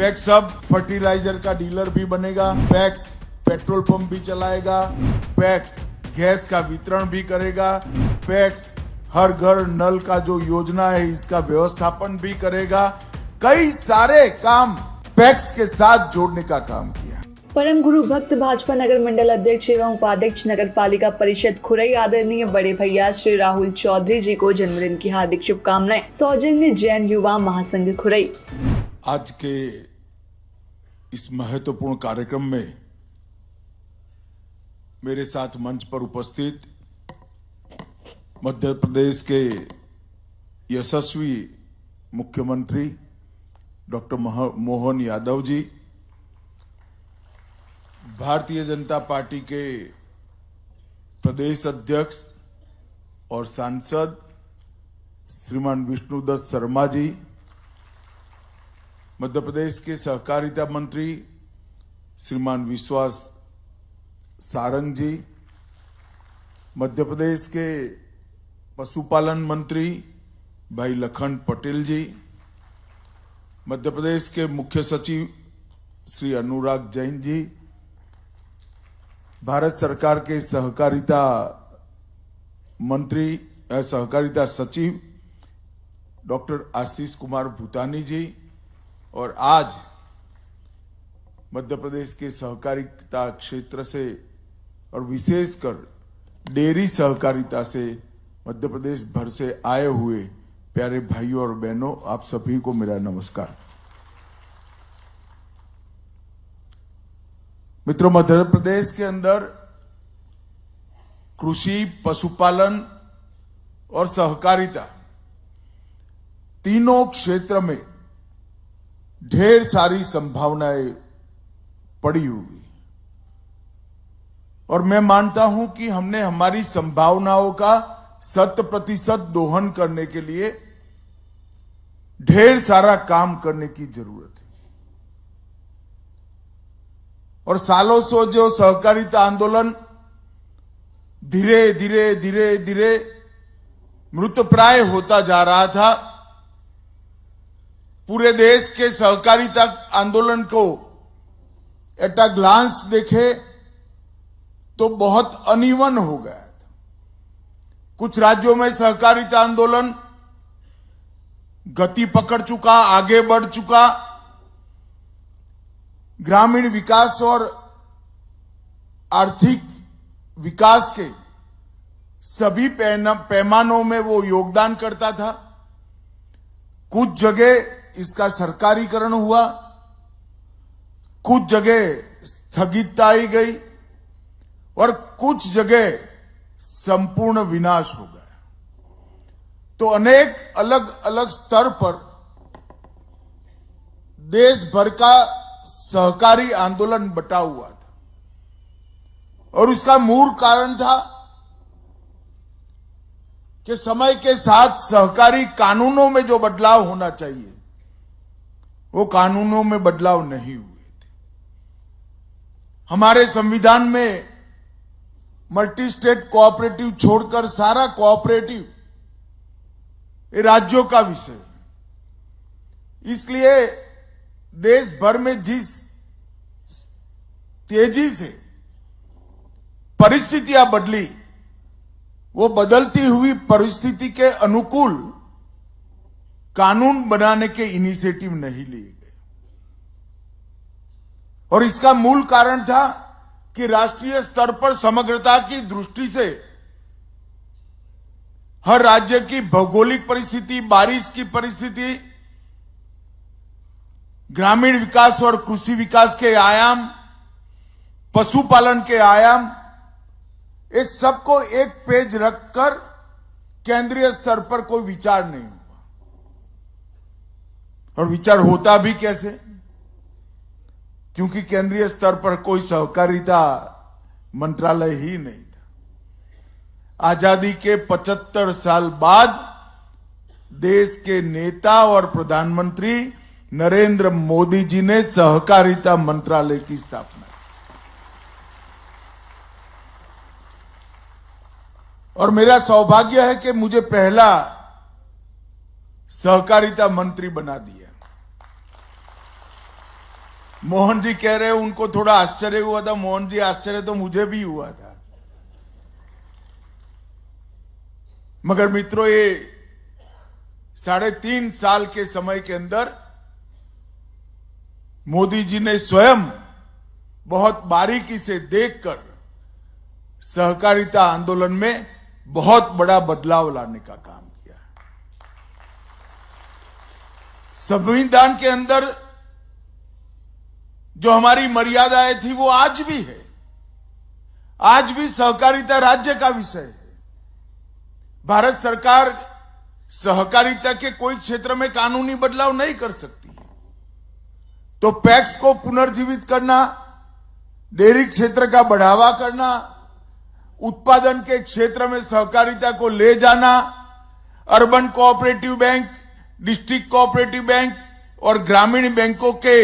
PACS अब fertiliser का dealer भी बनेगा, पैक्स पेट्रोल पंप भी चलाएगा, पैक्स गैस का वितरण भी करेगा, पैक्स हर घर नल का जो योजना है इसका व्यवस्थापन भी करेगा। कई सारे काम पैक्स के साथ जोड़ने का काम किया। परम गुरु भक्त भाजपा नगर मंडल अध्यक्ष एवं उपाध्यक्ष नगर पालिका परिषद खुरई आदरणीय बड़े भैया श्री राहुल चौधरी जी को जन्मदिन की हार्दिक शुभकामनाएं। सौजन्य जैन युवा महासंघ खुरई। आज के इस महत्वपूर्ण कार्यक्रम में मेरे साथ मंच पर उपस्थित मध्य प्रदेश के यशस्वी मुख्यमंत्री डॉक्टर मोहन यादव जी, भारतीय जनता पार्टी के प्रदेश अध्यक्ष और सांसद श्रीमान विष्णुदत्त शर्मा जी, मध्य प्रदेश के सहकारिता मंत्री श्रीमान विश्वास सारंग जी, मध्य प्रदेश के पशुपालन मंत्री भाई लखन पटेल जी, मध्य प्रदेश के मुख्य सचिव श्री अनुराग जैन जी, भारत सरकार के सहकारिता मंत्री सहकारिता सचिव डॉक्टर आशीष कुमार भूतानी जी, और आज मध्य प्रदेश के सहकारिता क्षेत्र से और विशेषकर डेयरी सहकारिता से मध्य प्रदेश भर से आए हुए प्यारे भाइयों और बहनों, आप सभी को मेरा नमस्कार। मित्रों, मध्य प्रदेश के अंदर कृषि, पशुपालन और सहकारिता तीनों क्षेत्र में ढेर सारी संभावनाएं पड़ी हुई, और मैं मानता हूं कि हमने हमारी संभावनाओं का 100% दोहन करने के लिए ढेर सारा काम करने की जरूरत है। और सालों से जो सहकारिता आंदोलन धीरे धीरे धीरे धीरे मृतप्राय होता जा रहा था, पूरे देश के सहकारिता आंदोलन को एट अ ग्लांस देखे तो बहुत अनइवन हो गया था। कुछ राज्यों में सहकारिता आंदोलन गति पकड़ चुका, आगे बढ़ चुका, ग्रामीण विकास और आर्थिक विकास के सभी पैमानों में वो योगदान करता था। कुछ जगह इसका सरकारीकरण हुआ, कुछ जगह स्थगितता आई गई, और कुछ जगह संपूर्ण विनाश हो गया। तो अनेक अलग अलग स्तर पर देश भर का सहकारी आंदोलन बटा हुआ था, और उसका मूल कारण था कि समय के साथ सहकारी कानूनों में जो बदलाव होना चाहिए वो कानूनों में बदलाव नहीं हुए थे। हमारे संविधान में मल्टी स्टेट कोऑपरेटिव छोड़कर सारा कोऑपरेटिव ये राज्यों का विषय है। इसलिए देश भर में जिस तेजी से परिस्थितियां बदली, वो बदलती हुई परिस्थिति के अनुकूल कानून बनाने के इनिशिएटिव नहीं लिए गए, और इसका मूल कारण था कि राष्ट्रीय स्तर पर समग्रता की दृष्टि से हर राज्य की भौगोलिक परिस्थिति, बारिश की परिस्थिति, ग्रामीण विकास और कृषि विकास के आयाम, पशुपालन के आयाम, इस सबको एक पेज रखकर केंद्रीय स्तर पर कोई विचार नहीं हुआ। और विचार होता भी कैसे? क्योंकि केंद्रीय स्तर पर कोई सहकारिता मंत्रालय ही नहीं था। आजादी के 75 साल बाद देश के नेता और प्रधानमंत्री नरेंद्र मोदी जी ने सहकारिता मंत्रालय की स्थापना की, और मेरा सौभाग्य है कि मुझे पहला सहकारिता मंत्री बना दिया। मोहन जी कह रहे हैं उनको थोड़ा आश्चर्य हुआ था। मोहन जी, आश्चर्य तो मुझे भी हुआ था। मगर मित्रों, ये 3.5 साल के समय के अंदर मोदी जी ने स्वयं बहुत बारीकी से देखकर सहकारिता आंदोलन में बहुत बड़ा बदलाव लाने का काम किया। संविधान के अंदर जो हमारी मर्यादाएं थी वो आज भी है। आज भी सहकारिता राज्य का विषय है। भारत सरकार सहकारिता के कोई क्षेत्र में कानूनी बदलाव नहीं कर सकती है। तो पैक्स को पुनर्जीवित करना, डेयरी क्षेत्र का बढ़ावा करना, उत्पादन के क्षेत्र में सहकारिता को ले जाना, urban cooperative bank, district cooperative bank और ग्रामीण बैंकों के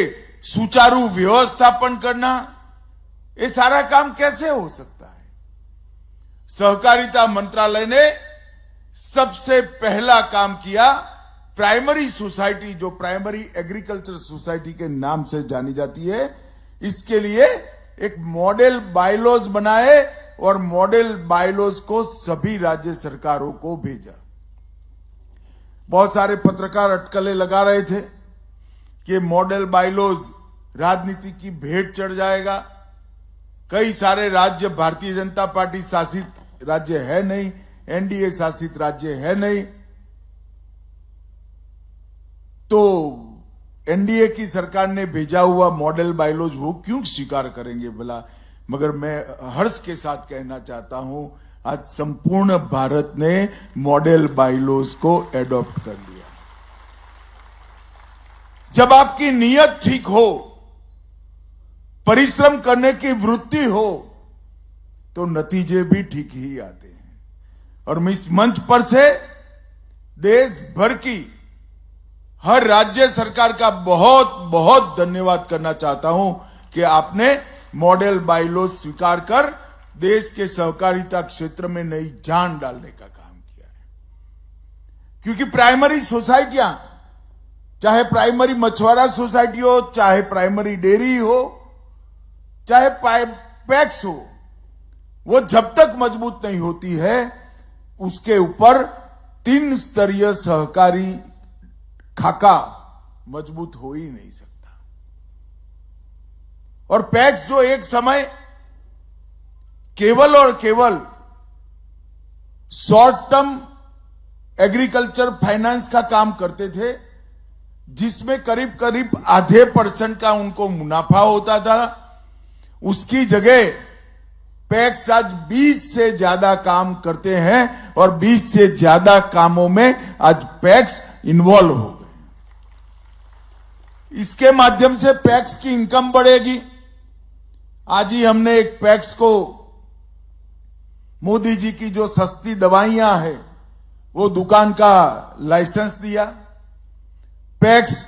सुचारू व्यवस्थापन करना, ये सारा काम कैसे हो सकता है? सहकारिता मंत्रालय ने सबसे पहला काम किया, प्राइमरी सोसाइटी, जो प्राइमरी एग्रीकल्चर सोसाइटी के नाम से जानी जाती है, इसके लिए एक मॉडल बायलॉज बनाए और मॉडल बायलॉज को सभी राज्य सरकारों को भेजा। बहुत सारे पत्रकार अटकलें लगा रहे थे कि मॉडल बायलॉज राजनीति की भेंट चढ़ जाएगा। कई सारे राज्य भारतीय जनता पार्टी शासित राज्य है नहीं, एनडीए शासित राज्य है नहीं, तो एनडीए की सरकार ने भेजा हुआ मॉडल बायलॉज वो क्यों स्वीकार करेंगे भला? मगर मैं हर्ष के साथ कहना चाहता हूं, आज संपूर्ण भारत ने मॉडल बायलॉज को एडॉप्ट कर लिया। जब आपकी नीयत ठीक हो, परिश्रम करने की वृत्ति हो, तो नतीजे भी ठीक ही आते हैं। और मैं इस मंच पर से देश भर की हर राज्य सरकार का बहुत बहुत धन्यवाद करना चाहता हूं कि आपने मॉडल बायलॉज स्वीकार कर देश के सहकारिता क्षेत्र में नई जान डालने का काम किया है। क्योंकि प्राइमरी सोसाइटियां, चाहे प्राइमरी मछुआरा सोसाइटी हो, चाहे प्राइमरी डेयरी हो, चाहे पैक्स हो, वो जब तक मजबूत नहीं होती है, उसके ऊपर 3 स्तरीय सहकारी खाका मजबूत हो ही नहीं सकता। और पैक्स जो एक समय केवल और केवल शॉर्ट टर्म एग्रीकल्चर फाइनेंस का काम करते थे, जिसमें करीब करीब आधे % का उनको मुनाफा होता था, उसकी जगह पैक्स आज 20 से ज्यादा काम करते हैं और 20 से ज्यादा कामों में आज पैक्स इन्वॉल्व हो गए। इसके माध्यम से पैक्स की इनकम बढ़ेगी। आज ही हमने एक पैक्स को मोदी जी की जो सस्ती दवाइयां हैं वो दुकान का लाइसेंस दिया। पैक्स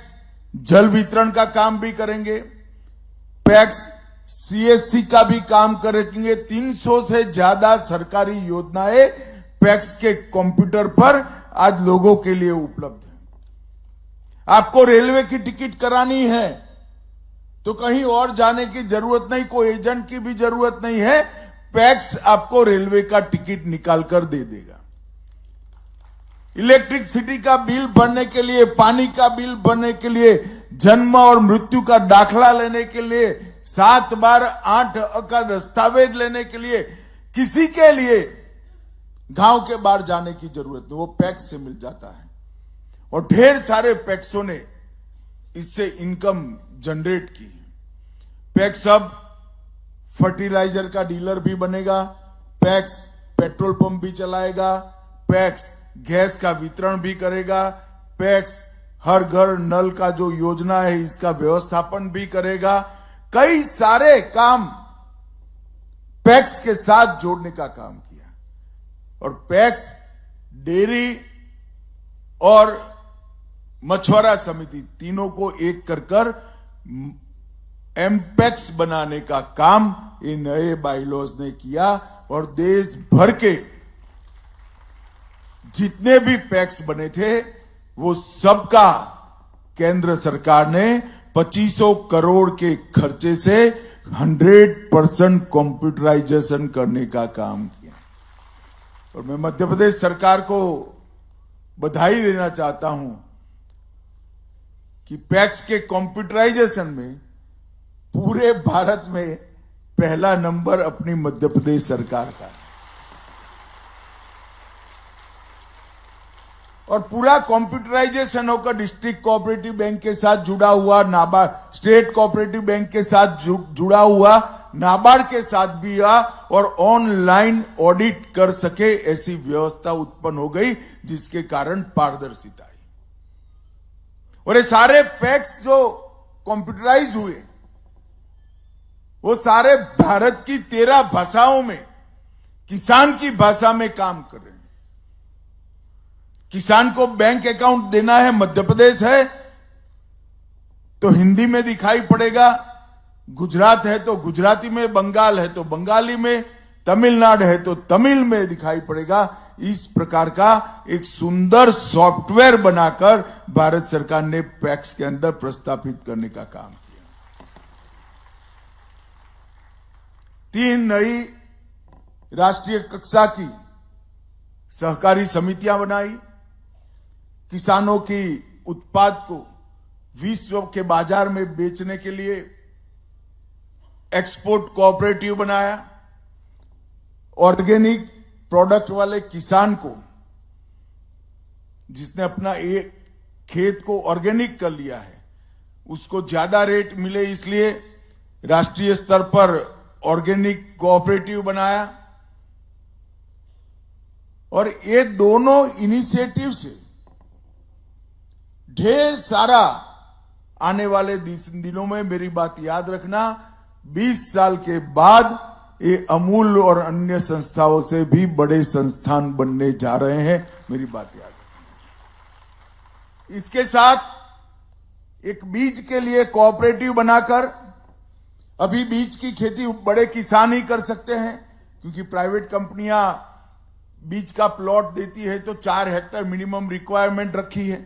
जल वितरण का काम भी करेंगे, पैक्स सीएससी का भी काम करेंगे। 300 से ज्यादा सरकारी योजनाएं पैक्स के कंप्यूटर पर आज लोगों के लिए उपलब्ध है। आपको रेलवे की टिकट करानी है तो कहीं और जाने की जरूरत नहीं, कोई एजेंट की भी जरूरत नहीं है, पैक्स आपको रेलवे का टिकट निकाल कर दे देगा। इलेक्ट्रिसिटी का बिल भरने के लिए, पानी का बिल भरने के लिए, जन्म और मृत्यु का दाखला लेने के लिए, 7 बार 8 का दस्तावेज लेने के लिए, किसी के लिए गांव के बाहर जाने की जरूरत नहीं, वो पैक्स से मिल जाता है। और ढेर सारे पैक्सों ने इससे इनकम जनरेट की। पैक्स अब फर्टिलाइजर का डीलर भी बनेगा, पैक्स पेट्रोल पंप भी चलाएगा, पैक्स गैस का वितरण भी करेगा, पैक्स हर घर नल का जो योजना है इसका व्यवस्थापन भी करेगा। कई सारे काम पैक्स के साथ जोड़ने का काम किया। और पैक्स डेयरी और मछुआरा समिति तीनों को एक कर एमपैक्स बनाने का काम ये नए बायलॉज ने किया। और देश भर के जितने भी पैक्स बने थे वो सबका केंद्र सरकार ने 2500 करोड़ के खर्चे से 100% कंप्यूटराइजेशन करने का काम किया। और मैं मध्य प्रदेश सरकार को बधाई देना चाहता हूं कि पैक्स के कंप्यूटराइजेशन में पूरे भारत में पहला नंबर अपनी मध्य प्रदेश सरकार का है। और पूरा कंप्यूटराइजेशन होकर डिस्ट्रिक्ट कोऑपरेटिव बैंक के साथ जुड़ा हुआ, नाबार्ड स्टेट कोऑपरेटिव बैंक के साथ जुड़ा हुआ, नाबार्ड के साथ भी हुआ और ऑनलाइन ऑडिट कर सके ऐसी व्यवस्था उत्पन्न हो गई, जिसके कारण पारदर्शिता आई। और ये सारे पैक्स जो कंप्यूटराइज हुए वो सारे भारत की 13 भाषाओं में किसान की भाषा में काम कर रहे हैं। किसान को बैंक अकाउंट देना है, मध्य प्रदेश है तो हिंदी में दिखाई पड़ेगा, गुजरात है तो गुजराती में, बंगाल है तो बंगाली में, तमिलनाडु है तो तमिल में दिखाई पड़ेगा। इस प्रकार का एक सुंदर सॉफ्टवेयर बनाकर भारत सरकार ने पैक्स के अंदर प्रस्तापित करने का काम किया। 3 नई राष्ट्रीय कक्षा की सहकारी समितियां बनाई, किसानों की उत्पाद को विश्व के बाजार में बेचने के लिए एक्सपोर्ट कोऑपरेटिव बनाया, ऑर्गेनिक प्रोडक्ट वाले किसान को, जिसने अपना एक खेत को ऑर्गेनिक कर लिया है, उसको ज्यादा रेट मिले इसलिए राष्ट्रीय स्तर पर ऑर्गेनिक कोऑपरेटिव बनाया। और ये दोनों इनिशिएटिव से ढेर सारा आने वाले दिनों में, मेरी बात याद रखना, 20 साल के बाद ये अमूल और अन्य संस्थाओं से भी बड़े संस्थान बनने जा रहे हैं, मेरी बात याद रखना। इसके साथ एक बीज के लिए कोऑपरेटिव बनाकर, अभी बीज की खेती बड़े किसान ही कर सकते हैं, क्योंकि प्राइवेट कंपनियां बीज का प्लॉट देती है तो 4 हेक्टेयर मिनिमम रिक्वायरमेंट रखी है,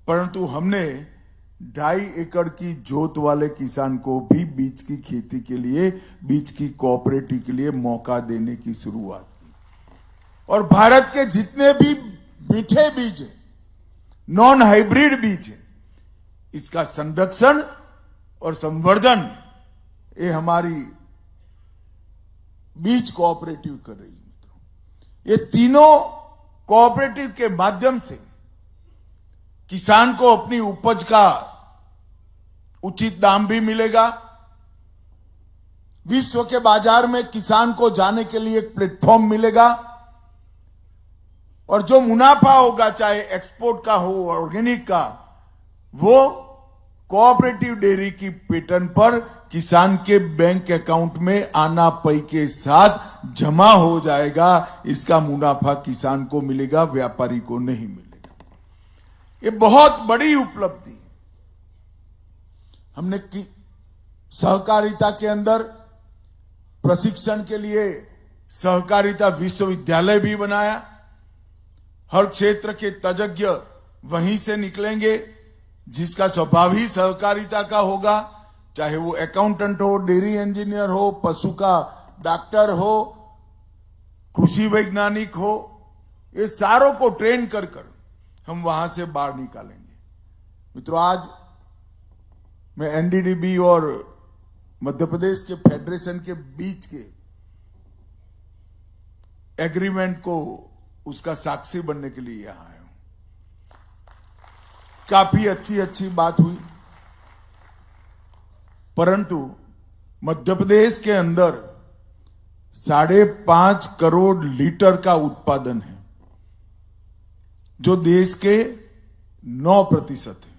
परंतु हमने 2.5 एकड़ की जोत वाले किसान को भी बीज की खेती के लिए, बीज की कोऑपरेटिव के लिए मौका देने की शुरुआत की। और भारत के जितने भी मीठे बीज हैं, नॉन हाइब्रिड बीज हैं, इसका संरक्षण और संवर्धन ये हमारी बीज कोऑपरेटिव कर रही है। मित्रों, ये तीनों कोऑपरेटिव के माध्यम से किसान को अपनी उपज का उचित दाम भी मिलेगा, विश्व के बाजार में किसान को जाने के लिए एक प्लेटफॉर्म मिलेगा, और जो मुनाफा होगा, चाहे एक्सपोर्ट का हो, ऑर्गेनिक का, वो कोऑपरेटिव डेयरी की पैटर्न पर किसान के बैंक अकाउंट में आना पई के साथ जमा हो जाएगा। इसका मुनाफा किसान को मिलेगा, व्यापारी को नहीं मिलेगा। ये बहुत बड़ी उपलब्धि हमने की। सहकारिता के अंदर प्रशिक्षण के लिए सहकारिता विश्वविद्यालय भी बनाया। हर क्षेत्र के तज्ञ वहीं से निकलेंगे, जिसका स्वभाव ही सहकारिता का होगा, चाहे वो अकाउंटेंट हो, डेयरी इंजीनियर हो, पशु का डॉक्टर हो, कृषि वैज्ञानिक हो, ये सारों को ट्रेन कर हम वहां से बाहर निकालेंगे। मित्रों, आज मैं एनडीडीबी और मध्य प्रदेश के फेडरेशन के बीच के एग्रीमेंट को, उसका साक्षी बनने के लिए यहां आया हूं। काफी अच्छी बात हुई, परंतु मध्य प्रदेश के अंदर 5.5 करोड़ लीटर का उत्पादन है, जो देश के 9% है,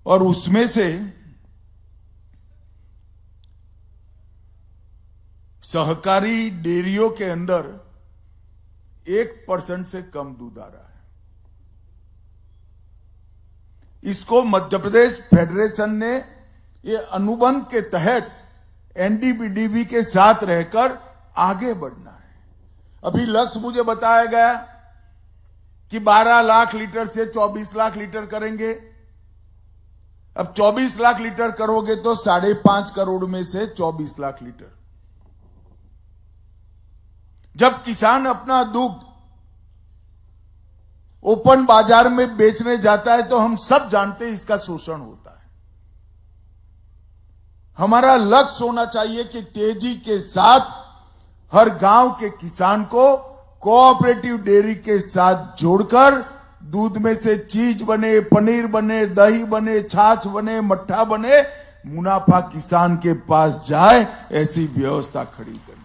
और उसमें से सहकारी डेयरियों के अंदर 1% से कम दूध आ रहा है। इसको मध्य प्रदेश फेडरेशन ने ये अनुबंध के तहत एनडीडीबी के साथ रहकर आगे बढ़ना है। अभी लक्ष्य मुझे बताया गया कि 12 लाख लीटर से 24 लाख लीटर करेंगे, अब 24 लाख लीटर करोगे तो 5.5 करोड़ में से 24 लाख लीटर। जब किसान अपना दूध ओपन बाजार में बेचने जाता है तो हम सब जानते हैं इसका शोषण होता है। हमारा लक्ष्य होना चाहिए कि तेजी के साथ हर गांव के किसान को कोऑपरेटिव डेयरी के साथ जोड़कर दूध में से चीज बने, पनीर बने, दही बने, छाछ बने, मट्ठा बने, मुनाफा किसान के पास जाए, ऐसी व्यवस्था खड़ी करनी।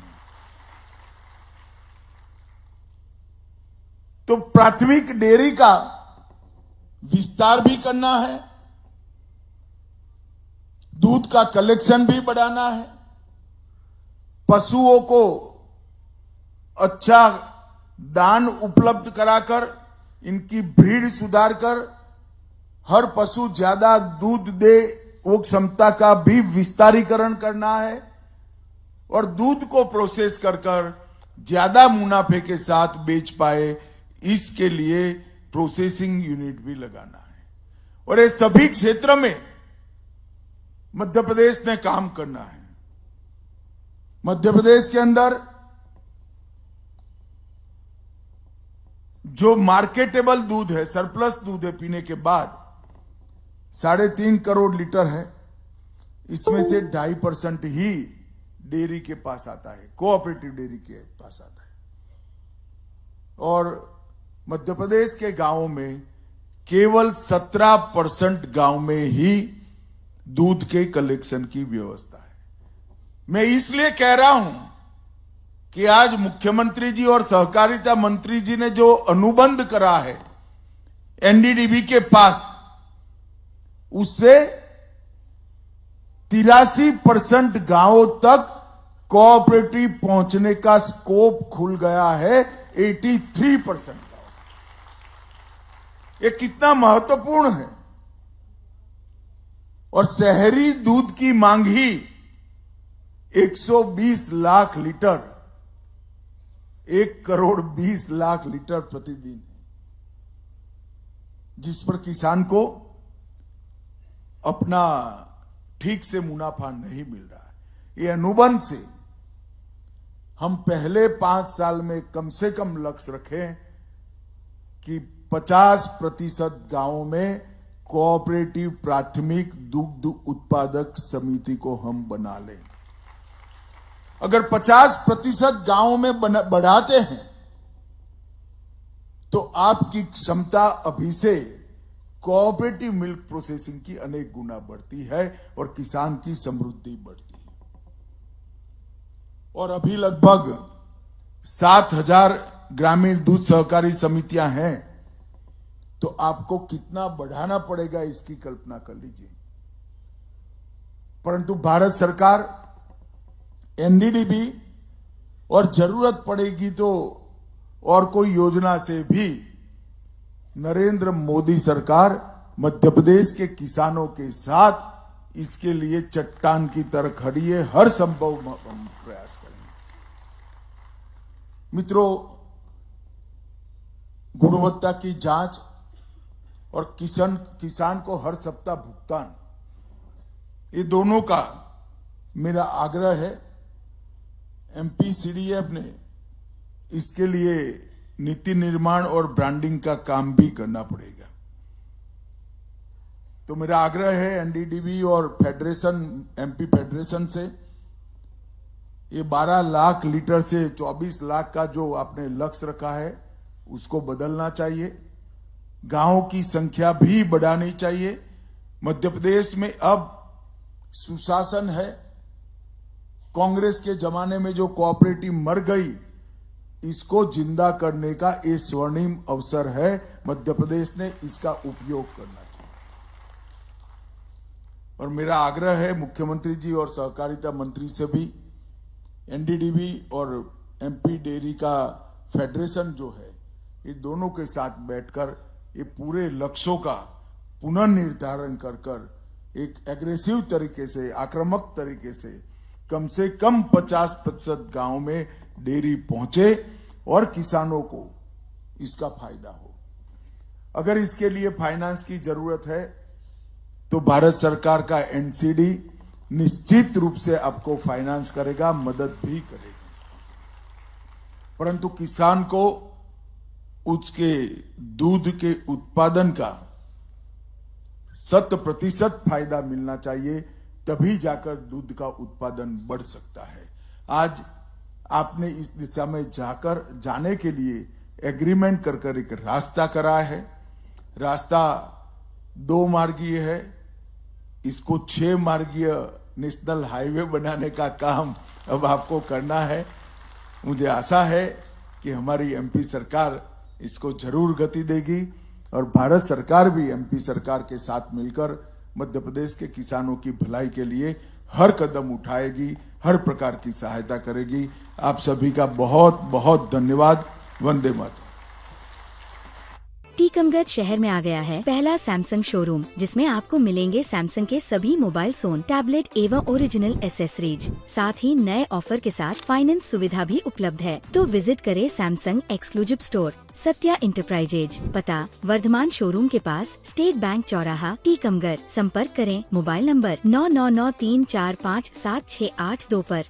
तो प्राथमिक डेयरी का विस्तार भी करना है, दूध का कलेक्शन भी बढ़ाना है, पशुओं को अच्छा दान उपलब्ध कराकर इनकी भीड़ सुधार कर हर पशु ज्यादा दूध दे, वो क्षमता का भी विस्तारीकरण करना है और दूध को प्रोसेस कर ज्यादा मुनाफे के साथ बेच पाए, इसके लिए प्रोसेसिंग यूनिट भी लगाना है। और ये सभी क्षेत्र में मध्य प्रदेश ने काम करना है। मध्य प्रदेश के अंदर जो मार्केटेबल दूध है, सरप्लस दूध है पीने के बाद 3.5 करोड़ लीटर है, इसमें से 2.5% ही डेयरी के पास आता है, कोऑपरेटिव डेयरी के पास आता है। और मध्य प्रदेश के गांवों में केवल 17% गांव में ही दूध के कलेक्शन की व्यवस्था है। मैं इसलिए कह रहा हूं कि आज मुख्यमंत्री जी और सहकारिता मंत्री जी ने जो अनुबंध करा है एनडीडीबी के पास, उससे 83% गांवों तक कोऑपरेटिव पहुंचने का स्कोप खुल गया है। 83% गांव, ये कितना महत्वपूर्ण है। और शहरी दूध की मांग ही 120 लाख लीटर, 1 करोड़ 20 लाख लीटर प्रतिदिन है, जिस पर किसान को अपना ठीक से मुनाफा नहीं मिल रहा है। ये अनुबंध से हम पहले 5 साल में कम से कम लक्ष्य रखें कि 50% गांवों में कोऑपरेटिव प्राथमिक दुग्ध उत्पादक समिति को हम बना लें। अगर 50% गांवों में बढ़ाते हैं तो आपकी क्षमता अभी से कोऑपरेटिव मिल्क प्रोसेसिंग की अनेक गुना बढ़ती है और किसान की समृद्धि बढ़ती है। और अभी लगभग 7,000 ग्रामीण दूध सहकारी समितियां हैं, तो आपको कितना बढ़ाना पड़ेगा इसकी कल्पना कर लीजिए। परंतु भारत सरकार एनडीडीबी और जरूरत पड़ेगी तो और कोई योजना से भी नरेंद्र मोदी सरकार मध्य प्रदेश के किसानों के साथ इसके लिए चट्टान की तरह खड़ी है। हर संभव प्रयास करेंगे। मित्रों, गुणवत्ता की जांच और किसान को हर सप्ताह भुगतान, ये दोनों का मेरा आग्रह है। एमपीसीडीएफ ने इसके लिए नीति निर्माण और ब्रांडिंग का काम भी करना पड़ेगा। तो मेरा आग्रह है एनडीडीबी और फेडरेशन, एमपी फेडरेशन से, ये 12 लाख लीटर से 24 लाख का जो आपने लक्ष्य रखा है उसको बदलना चाहिए। गांवों की संख्या भी बढ़ानी चाहिए। मध्य प्रदेश में अब सुशासन है। कांग्रेस के जमाने में जो कोऑपरेटिव मर गई, इसको जिंदा करने का ये स्वर्णिम अवसर है। मध्य प्रदेश ने इसका उपयोग करना चाहिए। और मेरा आग्रह है मुख्यमंत्री जी और सहकारिता मंत्री से भी, एनडीडीबी और एमपी डेयरी का फेडरेशन जो है, ये दोनों के साथ बैठकर ये पूरे लक्ष्यों का पुनर्निर्धारण कर एक एग्रेसिव तरीके से, आक्रामक तरीके से कम 50% गांव में डेयरी पहुंचे और किसानों को इसका फायदा हो। अगर इसके लिए फाइनेंस की जरूरत है तो भारत सरकार का एनसीडी निश्चित रूप से आपको फाइनेंस करेगा, मदद भी करेगा। परंतु किसान को उसके दूध के उत्पादन का 100% फायदा मिलना चाहिए, तभी जाकर दूध का उत्पादन बढ़ सकता है। आज आपने इस दिशा में जाने के लिए एग्रीमेंट कर एक रास्ता करा है। रास्ता 2 मार्गीय है, इसको 6 मार्गीय नेशनल हाईवे बनाने का काम अब आपको करना है। मुझे आशा है कि हमारी एमपी सरकार इसको जरूर गति देगी और भारत सरकार भी एमपी सरकार के साथ मिलकर मध्य प्रदेश के किसानों की भलाई के लिए हर कदम उठाएगी, हर प्रकार की सहायता करेगी। आप सभी का बहुत बहुत धन्यवाद। वंदे मातरम। टीकमगढ़ शहर में आ गया है पहला सैमसंग शोरूम, जिसमें आपको मिलेंगे सैमसंग के सभी मोबाइल फोन, टैबलेट एवं ओरिजिनल एसेसरीज। साथ ही नए ऑफर के साथ फाइनेंस सुविधा भी उपलब्ध है। तो विजिट करें Samsung exclusive store, Satya enterprises, पता वर्धमान शोरूम के पास, स्टेट बैंक चौराहा, टीकमगढ़। संपर्क करें मोबाइल नंबर 9993457682 पर।